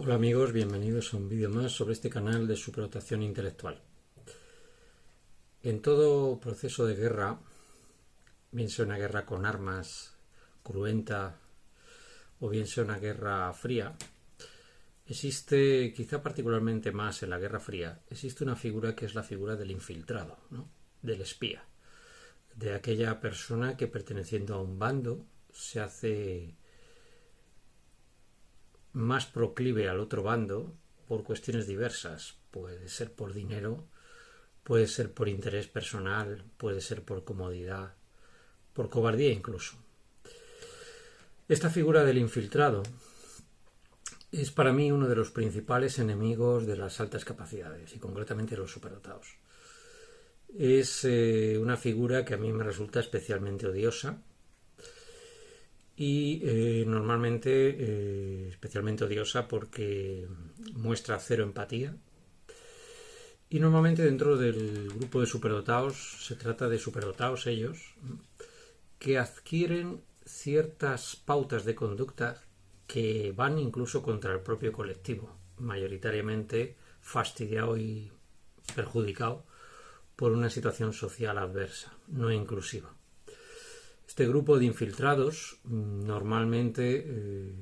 Hola amigos, bienvenidos a un vídeo más sobre este canal de superdotación intelectual. En todo proceso de guerra, bien sea una guerra con armas cruenta o bien sea una guerra fría, existe, quizá particularmente más en la Guerra Fría, existe una figura que es la figura del infiltrado, ¿no? Del espía, de aquella persona que perteneciendo a un bando se hace más proclive al otro bando por cuestiones diversas. Puede ser por dinero, puede ser por interés personal, puede ser por comodidad, por cobardía incluso. Esta figura del infiltrado es para mí uno de los principales enemigos de las altas capacidades y concretamente de los superdotados. Es una figura que a mí me resulta especialmente odiosa y normalmente especialmente odiosa porque muestra cero empatía. Y normalmente dentro del grupo de superdotados se trata de superdotados ellos que adquieren ciertas pautas de conducta que van incluso contra el propio colectivo, mayoritariamente fastidiado y perjudicado por una situación social adversa, no inclusiva. Este grupo de infiltrados normalmente,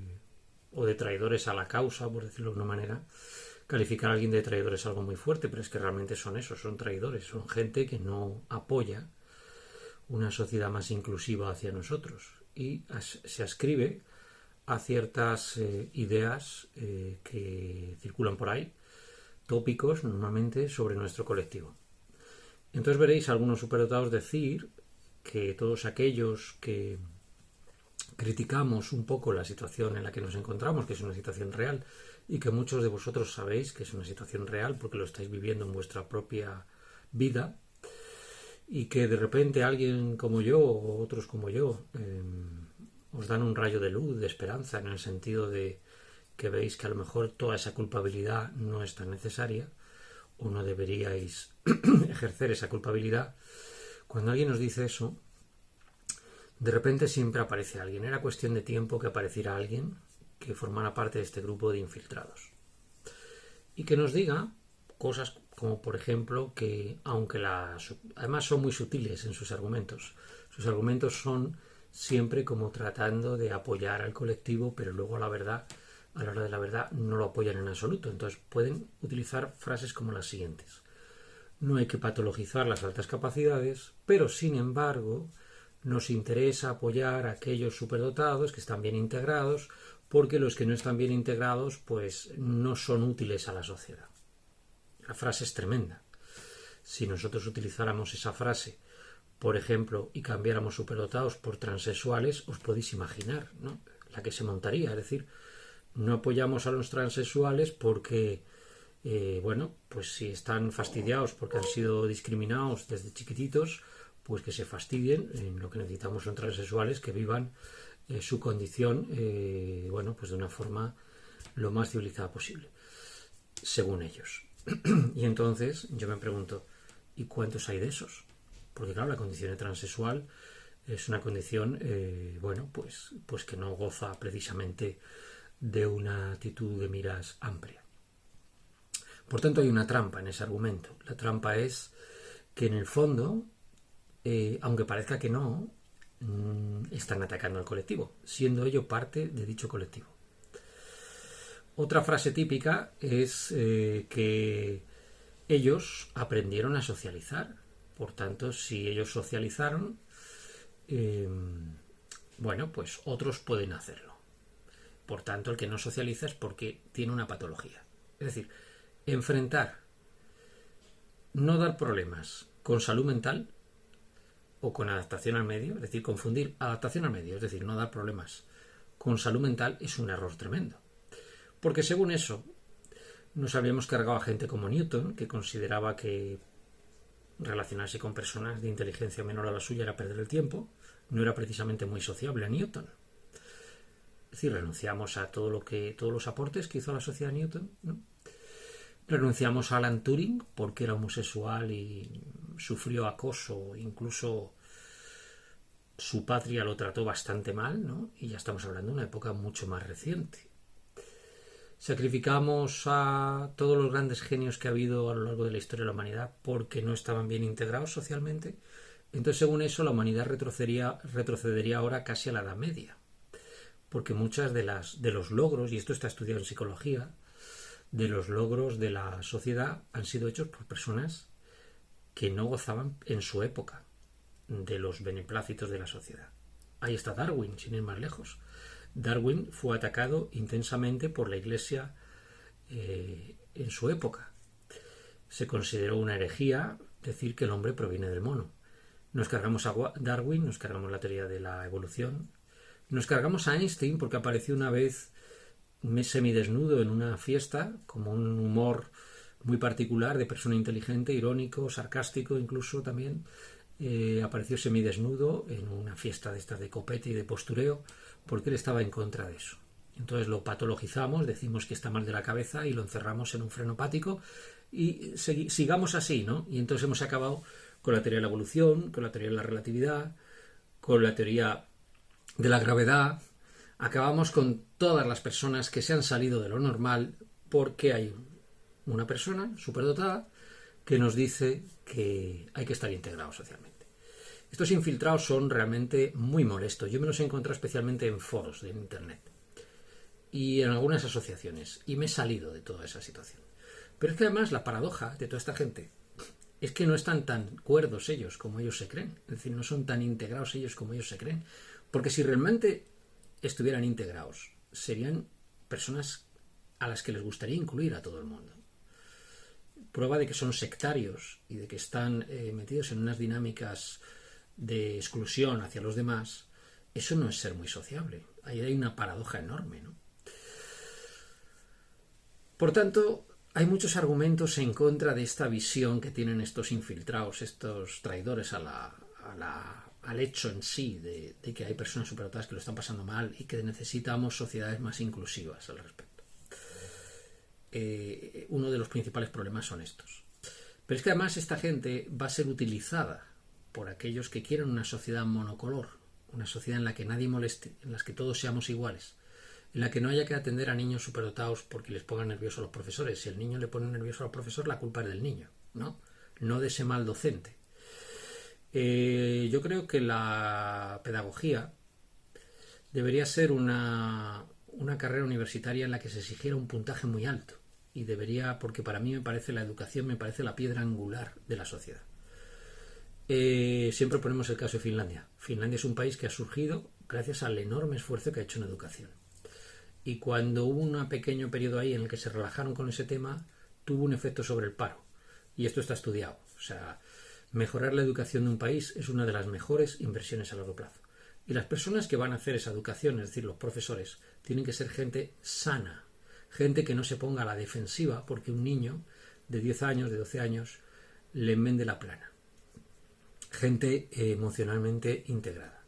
o de traidores a la causa, por decirlo de una manera, calificar a alguien de traidor es algo muy fuerte, pero es que realmente son eso, son traidores, son gente que no apoya una sociedad más inclusiva hacia nosotros y se ascribe a ciertas ideas que circulan por ahí, tópicos normalmente sobre nuestro colectivo. Entonces veréis a algunos superdotados decir que todos aquellos que criticamos un poco la situación en la que nos encontramos, que es una situación real, y que muchos de vosotros sabéis que es una situación real porque lo estáis viviendo en vuestra propia vida, y que de repente alguien como yo o otros como yo os dan un rayo de luz, de esperanza, en el sentido de que veis que a lo mejor toda esa culpabilidad no es tan necesaria o no deberíais ejercer esa culpabilidad. Cuando alguien nos dice eso, de repente siempre aparece alguien. Era cuestión de tiempo que apareciera alguien que formara parte de este grupo de infiltrados y que nos diga cosas como por ejemplo que aunque además son muy sutiles en sus argumentos son siempre como tratando de apoyar al colectivo, pero luego a la hora de la verdad no lo apoyan en absoluto. Entonces pueden utilizar frases como las siguientes: no hay que patologizar las altas capacidades, pero sin embargo nos interesa apoyar a aquellos superdotados que están bien integrados, porque los que no están bien integrados pues no son útiles a la sociedad. La frase es tremenda. Si nosotros utilizáramos esa frase, por ejemplo, y cambiáramos superdotados por transexuales, os podéis imaginar, ¿no?, la que se montaría. Es decir, no apoyamos a los transexuales porque bueno, pues si están fastidiados porque han sido discriminados desde chiquititos, pues que se fastidien. Lo que necesitamos son transexuales que vivan su condición bueno, pues de una forma lo más civilizada posible, según ellos. Y entonces yo me pregunto, ¿y cuántos hay de esos? Porque claro, la condición de transexual es una condición bueno, pues que no goza precisamente de una actitud de miras amplia. Por tanto, hay una trampa en ese argumento. La trampa es que en el fondo, aunque parezca que no, están atacando al colectivo, siendo ello parte de dicho colectivo. Otra frase típica es que ellos aprendieron a socializar. Por tanto, si ellos socializaron, bueno, pues otros pueden hacerlo. Por tanto, el que no socializa es porque tiene una patología. Es decir, enfrentar, no dar problemas con salud mental o con adaptación al medio, es decir, confundir adaptación al medio, es decir, no dar problemas con salud mental, es un error tremendo. Porque según eso, nos habíamos cargado a gente como Newton, que consideraba que relacionarse con personas de inteligencia menor a la suya era perder el tiempo. No era precisamente muy sociable a Newton. Es decir, renunciamos a todos los aportes que hizo a la sociedad Newton, ¿no? Renunciamos a Alan Turing porque era homosexual y sufrió acoso, incluso su patria lo trató bastante mal, ¿no? Y ya estamos hablando de una época mucho más reciente. Sacrificamos a todos los grandes genios que ha habido a lo largo de la historia de la humanidad porque no estaban bien integrados socialmente. Entonces, según eso, la humanidad retrocedería ahora casi a la Edad Media. Porque muchas de los logros, y esto está estudiado en psicología, de los logros de la sociedad han sido hechos por personas que no gozaban en su época de los beneplácitos de la sociedad. Ahí está Darwin, sin ir más lejos. Darwin fue atacado intensamente por la Iglesia en su época. Se consideró una herejía decir que el hombre proviene del mono. Nos cargamos a Darwin, nos cargamos la teoría de la evolución, nos cargamos a Einstein porque apareció una vez semidesnudo en una fiesta, como un humor muy particular de persona inteligente, irónico, sarcástico incluso también. Apareció semidesnudo en una fiesta de estas de copete y de postureo porque él estaba en contra de eso. Entonces lo patologizamos, decimos que está mal de la cabeza y lo encerramos en un frenopático y sigamos así, ¿no? Y entonces hemos acabado con la teoría de la evolución, con la teoría de la relatividad, con la teoría de la gravedad. Acabamos con todas las personas que se han salido de lo normal porque hay una persona superdotada que nos dice que hay que estar integrados socialmente. Estos infiltrados son realmente muy molestos. Yo me los he encontrado especialmente en foros de internet y en algunas asociaciones y me he salido de toda esa situación. Pero es que además la paradoja de toda esta gente es que no están tan cuerdos ellos como ellos se creen. Es decir, no son tan integrados ellos como ellos se creen. Porque si realmente estuvieran integrados, serían personas a las que les gustaría incluir a todo el mundo. Prueba de que son sectarios y de que están metidos en unas dinámicas de exclusión hacia los demás, eso no es ser muy sociable. Ahí hay una paradoja enorme, ¿no? Por tanto, hay muchos argumentos en contra de esta visión que tienen estos infiltrados, estos traidores al hecho en sí de que hay personas superdotadas que lo están pasando mal y que necesitamos sociedades más inclusivas al respecto. Uno de los principales problemas son estos. Pero es que además esta gente va a ser utilizada por aquellos que quieren una sociedad monocolor, una sociedad en la que nadie moleste, en la que todos seamos iguales, en la que no haya que atender a niños superdotados porque les pongan nerviosos a los profesores. Si el niño le pone nervioso al profesor, la culpa es del niño, no de ese mal docente. Yo creo que la pedagogía debería ser una carrera universitaria en la que se exigiera un puntaje muy alto y debería, porque para mí la educación me parece la piedra angular de la sociedad. Siempre ponemos el caso de Finlandia. Finlandia es un país que ha surgido gracias al enorme esfuerzo que ha hecho en educación. Y cuando hubo un pequeño periodo ahí en el que se relajaron con ese tema, tuvo un efecto sobre el paro. Y esto está estudiado. O sea, mejorar la educación de un país es una de las mejores inversiones a largo plazo. Y las personas que van a hacer esa educación, es decir, los profesores, tienen que ser gente sana. Gente que no se ponga a la defensiva porque un niño de 10 años, de 12 años, le enmende la plana. Gente emocionalmente integrada.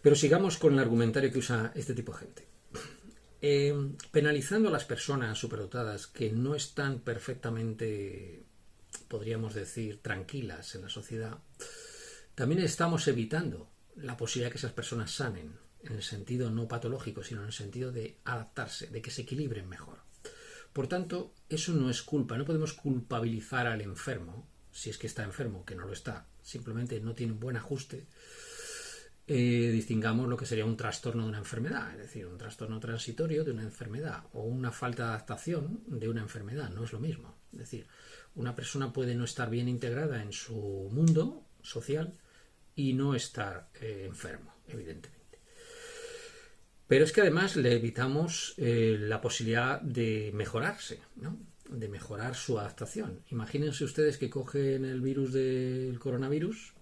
Pero sigamos con el argumentario que usa este tipo de gente. Penalizando a las personas superdotadas que no están perfectamente, podríamos decir, tranquilas en la sociedad, también estamos evitando la posibilidad de que esas personas sanen, en el sentido no patológico, sino en el sentido de adaptarse, de que se equilibren mejor. Por tanto, eso no es culpa, no podemos culpabilizar al enfermo, si es que está enfermo, que no lo está, simplemente no tiene un buen ajuste. Distingamos lo que sería un trastorno de una enfermedad, es decir, un trastorno transitorio de una enfermedad o una falta de adaptación de una enfermedad, no es lo mismo. Es decir, una persona puede no estar bien integrada en su mundo social y no estar enfermo, evidentemente. Pero es que además le evitamos la posibilidad de mejorarse, ¿no? De mejorar su adaptación. Imagínense ustedes que cogen el virus del coronavirus,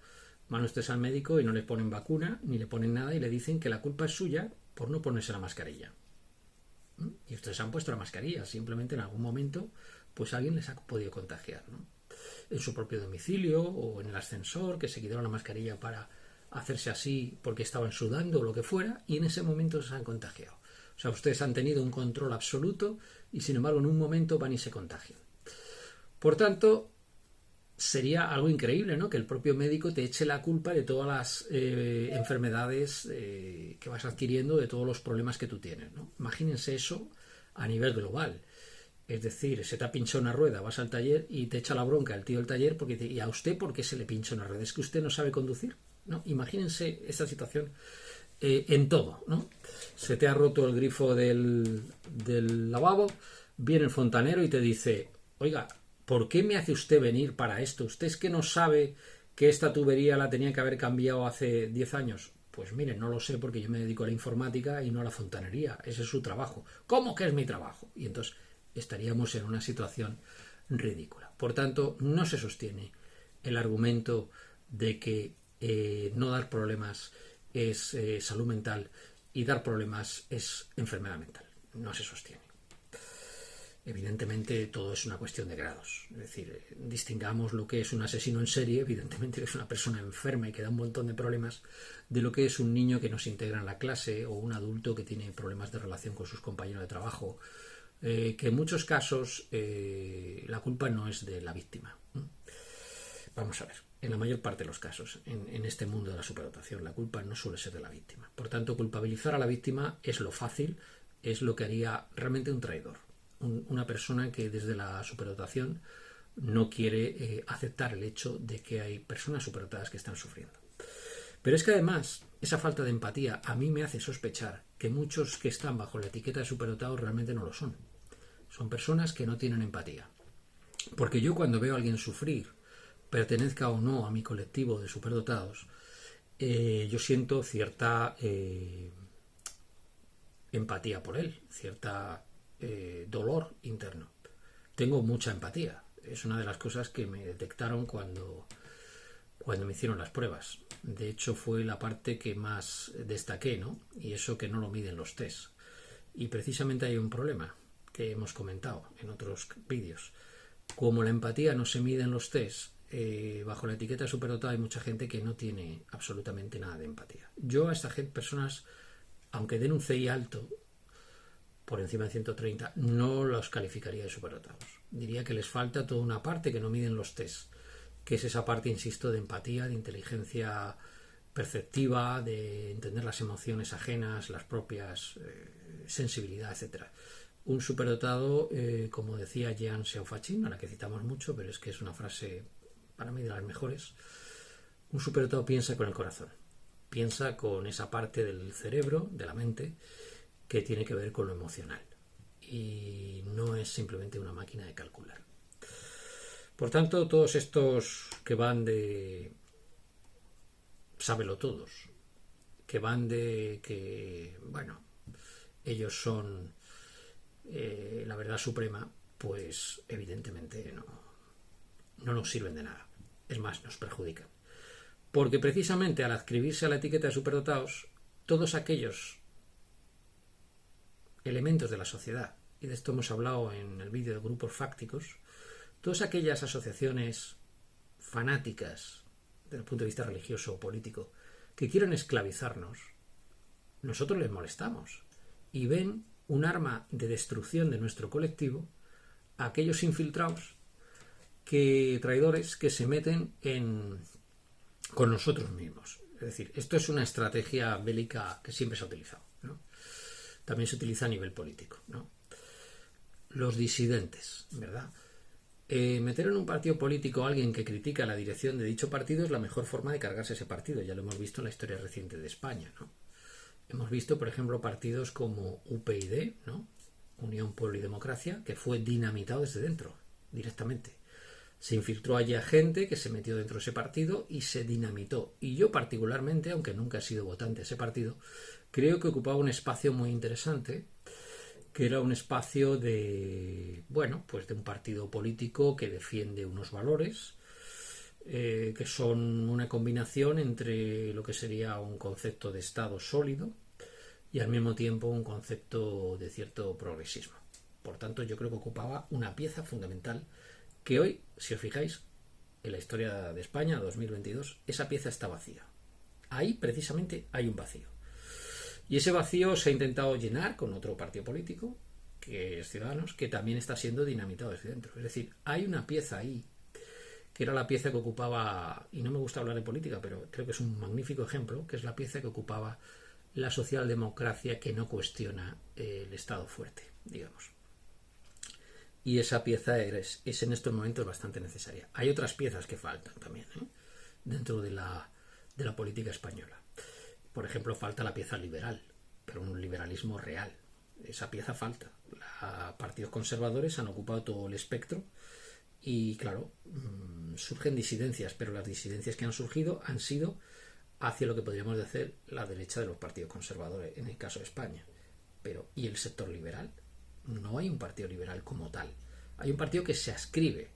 van ustedes al médico y no le ponen vacuna ni le ponen nada y le dicen que la culpa es suya por no ponerse la mascarilla. Y ustedes han puesto la mascarilla, simplemente en algún momento pues alguien les ha podido contagiar, ¿no? En su propio domicilio o en el ascensor, que se quitaron la mascarilla para hacerse así porque estaban sudando o lo que fuera, y en ese momento se han contagiado. O sea, ustedes han tenido un control absoluto y sin embargo en un momento van y se contagian. Por tanto, sería algo increíble, ¿no? Que el propio médico te eche la culpa de todas las enfermedades que vas adquiriendo, de todos los problemas que tú tienes, ¿no? Imagínense eso a nivel global. Es decir, se te ha pinchado una rueda, vas al taller y te echa la bronca el tío del taller porque dice, ¿y a usted por qué se le pincha una rueda? ¿Es que usted no sabe conducir? ¿No? Imagínense esta situación en todo, ¿no? Se te ha roto el grifo del lavabo, viene el fontanero y te dice, oiga, ¿por qué me hace usted venir para esto? ¿Usted es que no sabe que esta tubería la tenía que haber cambiado hace 10 años? Pues mire, no lo sé porque yo me dedico a la informática y no a la fontanería. Ese es su trabajo. ¿Cómo que es mi trabajo? Y entonces estaríamos en una situación ridícula. Por tanto, no se sostiene el argumento de que no dar problemas es salud mental y dar problemas es enfermedad mental. No se sostiene. Evidentemente todo es una cuestión de grados. Es decir, distingamos lo que es un asesino en serie, evidentemente que es una persona enferma y que da un montón de problemas, de lo que es un niño que no se integra en la clase o un adulto que tiene problemas de relación con sus compañeros de trabajo. Que en muchos casos la culpa no es de la víctima. Vamos a ver, en la mayor parte de los casos, en este mundo de la superdotación, la culpa no suele ser de la víctima. Por tanto, culpabilizar a la víctima es lo fácil, es lo que haría realmente un traidor. Una persona que desde la superdotación no quiere aceptar el hecho de que hay personas superdotadas que están sufriendo. Pero es que además, esa falta de empatía a mí me hace sospechar que muchos que están bajo la etiqueta de superdotados realmente no lo son. Son personas que no tienen empatía. Porque yo cuando veo a alguien sufrir, pertenezca o no a mi colectivo de superdotados, yo siento cierta empatía por él, cierta dolor interno. Tengo mucha empatía. Es una de las cosas que me detectaron cuando me hicieron las pruebas. De hecho, fue la parte que más destaqué, ¿no? Y eso que no lo miden los test. Y precisamente hay un problema que hemos comentado en otros vídeos. Como la empatía no se mide en los test, bajo la etiqueta superdotada hay mucha gente que no tiene absolutamente nada de empatía. Yo a esta gente, personas, aunque den un CI alto, por encima de 130, no los calificaría de superdotados. Diría que les falta toda una parte que no miden los test, que es esa parte, insisto, de empatía, de inteligencia perceptiva, de entender las emociones ajenas, las propias, sensibilidad, etcétera. Un superdotado, como decía Jean Xiaofachin, a la que citamos mucho, pero es que es una frase para mí de las mejores, un superdotado piensa con el corazón, piensa con esa parte del cerebro, de la mente, que tiene que ver con lo emocional y no es simplemente una máquina de calcular. Por tanto, todos estos que van de sábelo todos, que van de que, bueno, ellos son la verdad suprema, pues evidentemente no nos sirven de nada. Es más, nos perjudican. Porque precisamente al adscribirse a la etiqueta de superdotados, todos aquellos elementos de la sociedad, y de esto hemos hablado en el vídeo de grupos fácticos, todas aquellas asociaciones fanáticas desde el punto de vista religioso o político que quieren esclavizarnos, nosotros les molestamos y ven un arma de destrucción de nuestro colectivo a aquellos infiltrados, traidores que se meten con nosotros mismos. Es decir, esto es una estrategia bélica que siempre se ha utilizado, ¿no? También se utiliza a nivel político, ¿no? Los disidentes, ¿verdad? Meter en un partido político a alguien que critica la dirección de dicho partido es la mejor forma de cargarse ese partido. Ya lo hemos visto en la historia reciente de España, ¿no? Hemos visto, por ejemplo, partidos como UPyD, ¿no? Unión, Pueblo y Democracia, que fue dinamitado desde dentro, directamente. Se infiltró allí a gente que se metió dentro de ese partido y se dinamitó. Y yo particularmente, aunque nunca he sido votante de ese partido, creo que ocupaba un espacio muy interesante, que era un espacio de, bueno, pues de un partido político que defiende unos valores, que son una combinación entre lo que sería un concepto de Estado sólido y al mismo tiempo un concepto de cierto progresismo. Por tanto, yo creo que ocupaba una pieza fundamental que hoy, si os fijáis, en la historia de España 2022, esa pieza está vacía. Ahí precisamente hay un vacío. Y ese vacío se ha intentado llenar con otro partido político, que es Ciudadanos, que también está siendo dinamitado desde dentro. Es decir, hay una pieza ahí, que era la pieza que ocupaba, y no me gusta hablar de política, pero creo que es un magnífico ejemplo, que es la pieza que ocupaba la socialdemocracia que no cuestiona el Estado fuerte, digamos. Y esa pieza es en estos momentos bastante necesaria. Hay otras piezas que faltan también, dentro de la política española. Por ejemplo, falta la pieza liberal, pero un liberalismo real. Esa pieza falta. Los partidos conservadores han ocupado todo el espectro y, claro, surgen disidencias, pero las disidencias que han surgido han sido hacia lo que podríamos decir la derecha de los partidos conservadores, en el caso de España. Pero, ¿y el sector liberal? No hay un partido liberal como tal. Hay un partido que se adscribe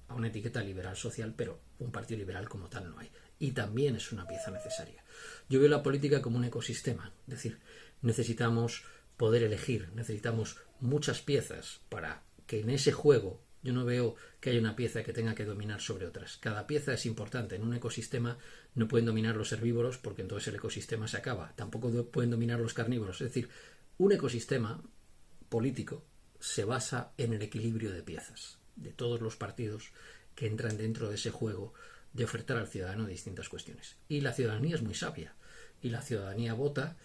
a una etiqueta liberal social, pero un partido liberal como tal no hay. Y también es una pieza necesaria. Yo veo la política como un ecosistema. Es decir, necesitamos poder elegir, necesitamos muchas piezas para que en ese juego yo no veo que haya una pieza que tenga que dominar sobre otras. Cada pieza es importante. En un ecosistema no pueden dominar los herbívoros porque entonces el ecosistema se acaba. Tampoco pueden dominar los carnívoros. Es decir, un ecosistema político se basa en el equilibrio de piezas de todos los partidos que entran dentro de ese juego de ofertar al ciudadano distintas cuestiones. Y la ciudadanía es muy sabia y la ciudadanía vota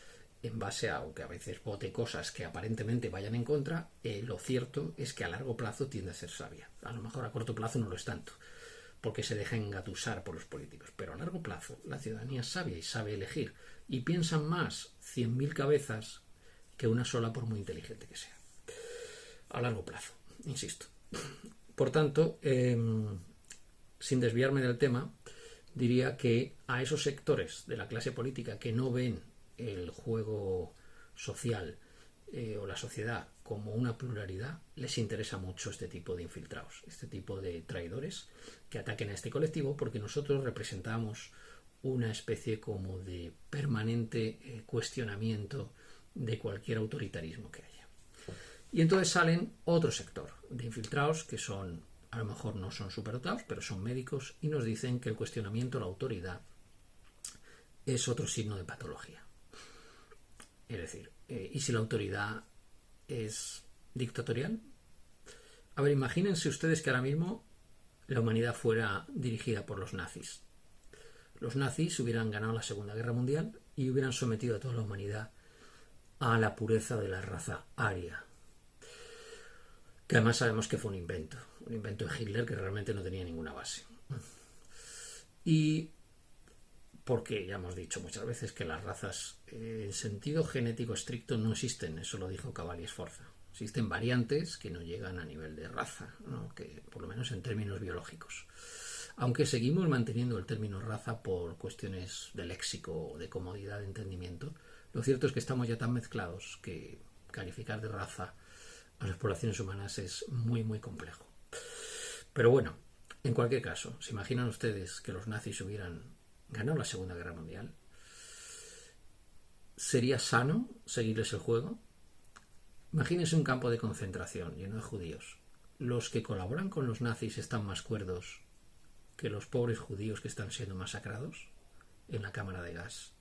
en base a, aunque a veces vote cosas que aparentemente vayan en contra, lo cierto es que a largo plazo tiende a ser sabia. A lo mejor a corto plazo no lo es tanto, porque se deja engatusar por los políticos, pero a largo plazo la ciudadanía es sabia y sabe elegir, y piensan más 100.000 cabezas que una sola por muy inteligente que sea. A largo plazo, insisto. Por tanto, sin desviarme del tema, diría que a esos sectores de la clase política que no ven el juego social o la sociedad como una pluralidad, les interesa mucho este tipo de infiltrados, este tipo de traidores que ataquen a este colectivo, porque nosotros representamos una especie como de permanente cuestionamiento de cualquier autoritarismo que haya. Y entonces salen otro sector de infiltrados que son, a lo mejor no son superdotados, pero son médicos y nos dicen que el cuestionamiento a la autoridad es otro signo de patología. Es decir, ¿y si la autoridad es dictatorial? A ver, imagínense ustedes que ahora mismo la humanidad fuera dirigida por los nazis. Los nazis hubieran ganado la Segunda Guerra Mundial y hubieran sometido a toda la humanidad a la pureza de la raza aria, que además sabemos que fue un invento de Hitler que realmente no tenía ninguna base. Y porque ya hemos dicho muchas veces que las razas en sentido genético estricto no existen, eso lo dijo Cavalli Sforza. Existen variantes que no llegan a nivel de raza, ¿no? Que por lo menos en términos biológicos. Aunque seguimos manteniendo el término raza por cuestiones de léxico o de comodidad de entendimiento, lo cierto es que estamos ya tan mezclados que calificar de raza a las poblaciones humanas es muy muy complejo. Pero bueno, en cualquier caso, ¿se imaginan ustedes que los nazis hubieran ganado la Segunda Guerra Mundial? ¿Sería sano seguirles el juego? Imagínense un campo de concentración lleno de judíos. Los que colaboran con los nazis están más cuerdos que los pobres judíos que están siendo masacrados en la cámara de gas.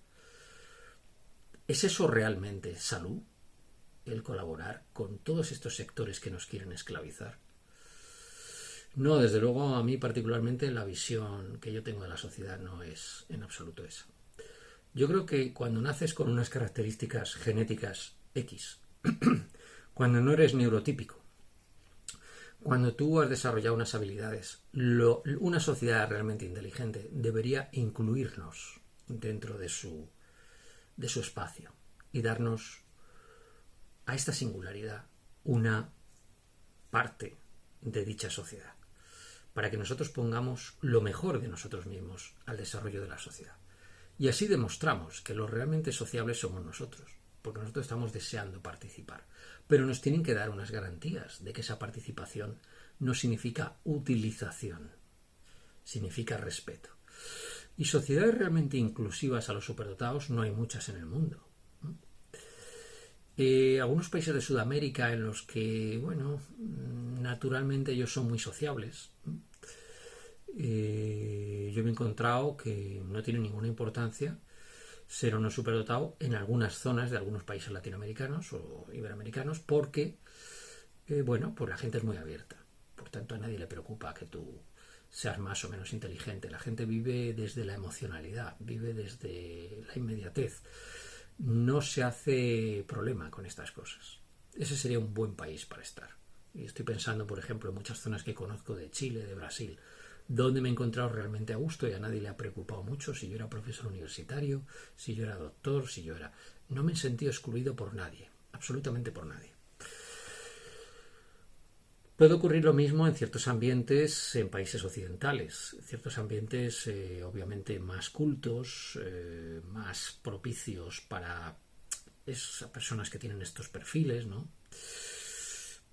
¿Es eso realmente salud? El colaborar con todos estos sectores que nos quieren esclavizar. No, desde luego a mí particularmente la visión que yo tengo de la sociedad no es en absoluto esa. Yo creo que cuando naces con unas características genéticas X, cuando no eres neurotípico, cuando tú has desarrollado unas habilidades, una sociedad realmente inteligente debería incluirnos dentro de su espacio y darnos a esta singularidad una parte de dicha sociedad, para que nosotros pongamos lo mejor de nosotros mismos al desarrollo de la sociedad. Y así demostramos que los realmente sociables somos nosotros, porque nosotros estamos deseando participar. Pero nos tienen que dar unas garantías de que esa participación no significa utilización, significa respeto. Y sociedades realmente inclusivas a los superdotados no hay muchas en el mundo. Algunos países de Sudamérica en los que, bueno, naturalmente ellos son muy sociables. Yo me he encontrado que no tiene ninguna importancia ser o no superdotado en algunas zonas de algunos países latinoamericanos o iberoamericanos porque, bueno, pues la gente es muy abierta. Por tanto, a nadie le preocupa que tú seas más o menos inteligente. La gente vive desde la emocionalidad, vive desde la inmediatez. no se hace problema con estas cosas. Ese sería un buen país para estar. Y estoy pensando, por ejemplo, en muchas zonas que conozco de Chile, de Brasil, donde me he encontrado realmente a gusto y a nadie le ha preocupado mucho si yo era profesor universitario, si yo era doctor, si yo era... No me he sentido excluido por nadie, absolutamente por nadie. Puede ocurrir lo mismo en ciertos ambientes en países occidentales, ciertos ambientes obviamente más cultos, más propicios para esas personas que tienen estos perfiles, ¿no?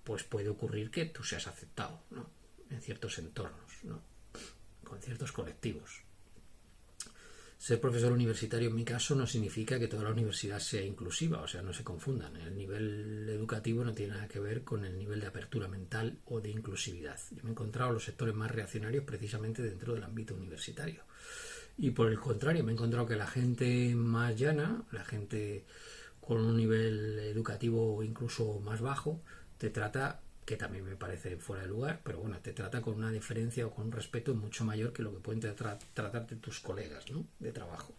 Pues puede ocurrir que tú seas aceptado, ¿no? En ciertos entornos, ¿no? Con ciertos colectivos. Ser profesor universitario en mi caso no significa que toda la universidad sea inclusiva, o sea, no se confundan. El nivel educativo no tiene nada que ver con el nivel de apertura mental o de inclusividad. Yo me he encontrado los sectores más reaccionarios precisamente dentro del ámbito universitario. Y por el contrario, me he encontrado que la gente más llana, la gente con un nivel educativo incluso más bajo, te trata, que también me parece fuera de lugar, pero bueno, te trata con una diferencia o con un respeto mucho mayor que lo que pueden tratarte tus colegas, ¿no? De trabajo.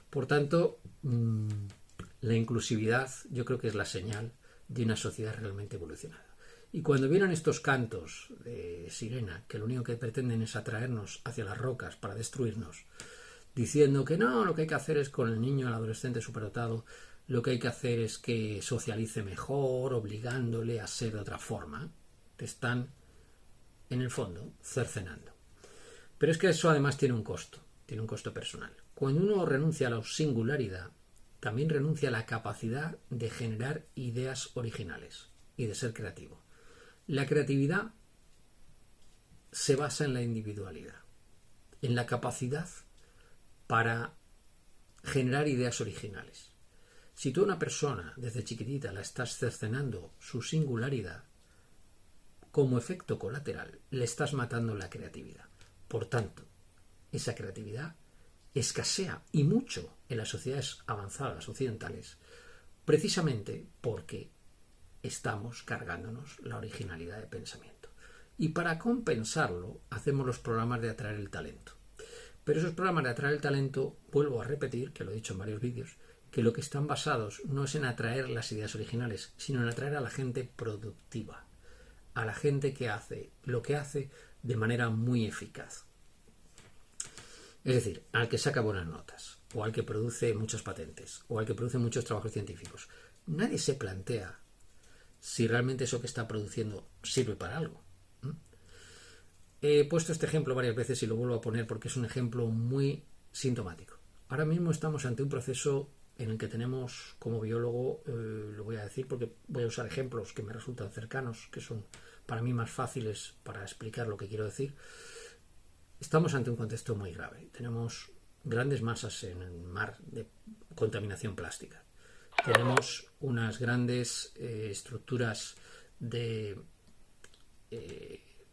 Por tanto, la inclusividad yo creo que es la señal de una sociedad realmente evolucionada. Y cuando vienen estos cantos de sirena, que lo único que pretenden es atraernos hacia las rocas para destruirnos, diciendo que no, lo que hay que hacer es con el niño, el adolescente superdotado, lo que hay que hacer es que socialice mejor, obligándole a ser de otra forma. Te están, en el fondo, cercenando. Pero es que eso además tiene un costo personal. Cuando uno renuncia a la singularidad, también renuncia a la capacidad de generar ideas originales y de ser creativo. La creatividad se basa en la individualidad, en la capacidad para generar ideas originales. Si tú a una persona desde chiquitita la estás cercenando su singularidad, como efecto colateral le estás matando la creatividad. Por tanto, esa creatividad escasea y mucho en las sociedades avanzadas occidentales, precisamente porque estamos cargándonos la originalidad de pensamiento. Y para compensarlo hacemos los programas de atraer el talento. Pero esos programas de atraer el talento, vuelvo a repetir, que lo he dicho en varios vídeos, que lo que están basados no es en atraer las ideas originales, sino en atraer a la gente productiva, a la gente que hace lo que hace de manera muy eficaz. Es decir, al que saca buenas notas, o al que produce muchas patentes, o al que produce muchos trabajos científicos. Nadie se plantea si realmente eso que está produciendo sirve para algo. He puesto este ejemplo varias veces y lo vuelvo a poner porque es un ejemplo muy sintomático. Ahora mismo estamos ante un proceso en el que tenemos, como biólogo, lo voy a decir porque voy a usar ejemplos que me resultan cercanos, que son para mí más fáciles para explicar lo que quiero decir. Estamos ante un contexto muy grave. Tenemos grandes masas en el mar de contaminación plástica. Tenemos unas grandes estructuras de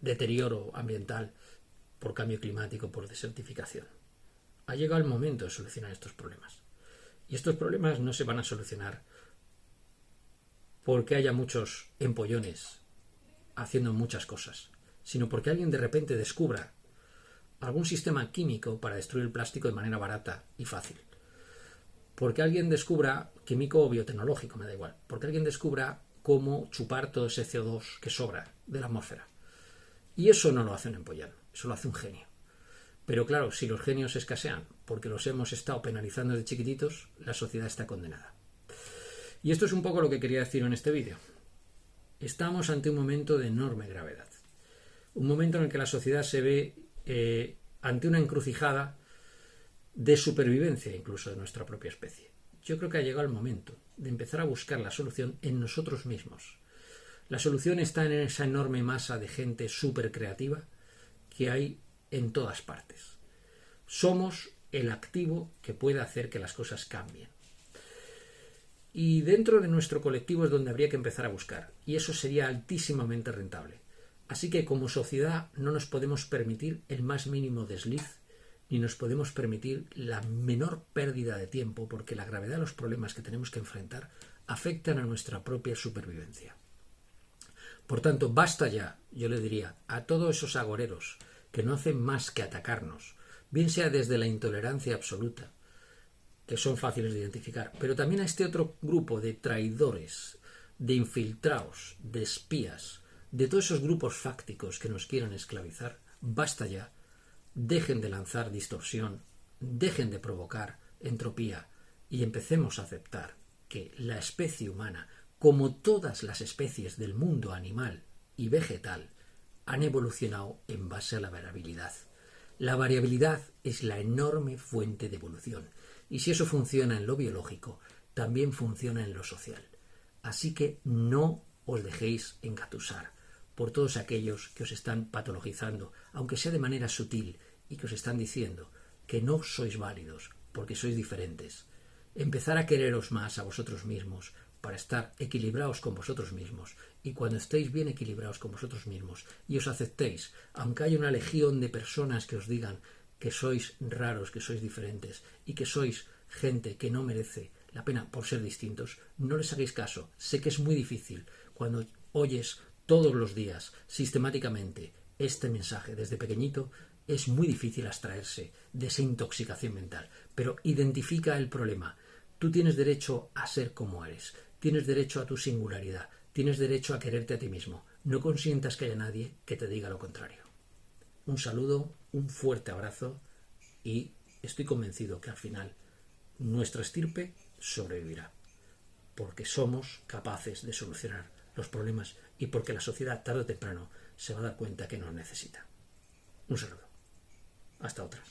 deterioro ambiental por cambio climático, por desertificación. Ha llegado el momento de solucionar estos problemas. Y estos problemas no se van a solucionar porque haya muchos empollones haciendo muchas cosas, sino porque alguien de repente descubra algún sistema químico para destruir el plástico de manera barata y fácil. Porque alguien descubra, químico o biotecnológico, me da igual, porque alguien descubra cómo chupar todo ese CO2 que sobra de la atmósfera. Y eso no lo hace un empollón, eso lo hace un genio. Pero claro, si los genios escasean porque los hemos estado penalizando de chiquititos, la sociedad está condenada. Y esto es un poco lo que quería decir en este vídeo. Estamos ante un momento de enorme gravedad. Un momento en el que la sociedad se ve ante una encrucijada de supervivencia incluso de nuestra propia especie. Yo creo que ha llegado el momento de empezar a buscar la solución en nosotros mismos. La solución está en esa enorme masa de gente súper creativa que hay en todas partes. Somos el activo que puede hacer que las cosas cambien. Y dentro de nuestro colectivo es donde habría que empezar a buscar. Y eso sería altísimamente rentable. Así que como sociedad no nos podemos permitir el más mínimo desliz, ni nos podemos permitir la menor pérdida de tiempo, porque la gravedad de los problemas que tenemos que enfrentar afectan a nuestra propia supervivencia. Por tanto, basta ya, yo le diría, a todos esos agoreros que no hacen más que atacarnos, bien sea desde la intolerancia absoluta, que son fáciles de identificar, pero también a este otro grupo de traidores, de infiltrados, de espías, de todos esos grupos fácticos que nos quieren esclavizar. Basta ya, dejen de lanzar distorsión, dejen de provocar entropía y empecemos a aceptar que la especie humana, como todas las especies del mundo animal y vegetal, han evolucionado en base a la variabilidad. La variabilidad es la enorme fuente de evolución, y si eso funciona en lo biológico, también funciona en lo social. Así que no os dejéis engatusar por todos aquellos que os están patologizando, aunque sea de manera sutil, y que os están diciendo que no sois válidos porque sois diferentes. Empezar a quereros más a vosotros mismos para estar equilibrados con vosotros mismos, y cuando estéis bien equilibrados con vosotros mismos y os aceptéis, aunque haya una legión de personas que os digan que sois raros, que sois diferentes y que sois gente que no merece la pena por ser distintos, no les hagáis caso. Sé que es muy difícil cuando oyes todos los días sistemáticamente este mensaje desde pequeñito. Es muy difícil abstraerse de esa intoxicación mental, pero identifica el problema. Tú tienes derecho a ser como eres, tienes derecho a tu singularidad, tienes derecho a quererte a ti mismo. No consientas que haya nadie que te diga lo contrario. Un saludo, un fuerte abrazo, y estoy convencido que al final nuestra estirpe sobrevivirá, porque somos capaces de solucionar los problemas y porque la sociedad tarde o temprano se va a dar cuenta que nos necesita. Un saludo. Hasta otra.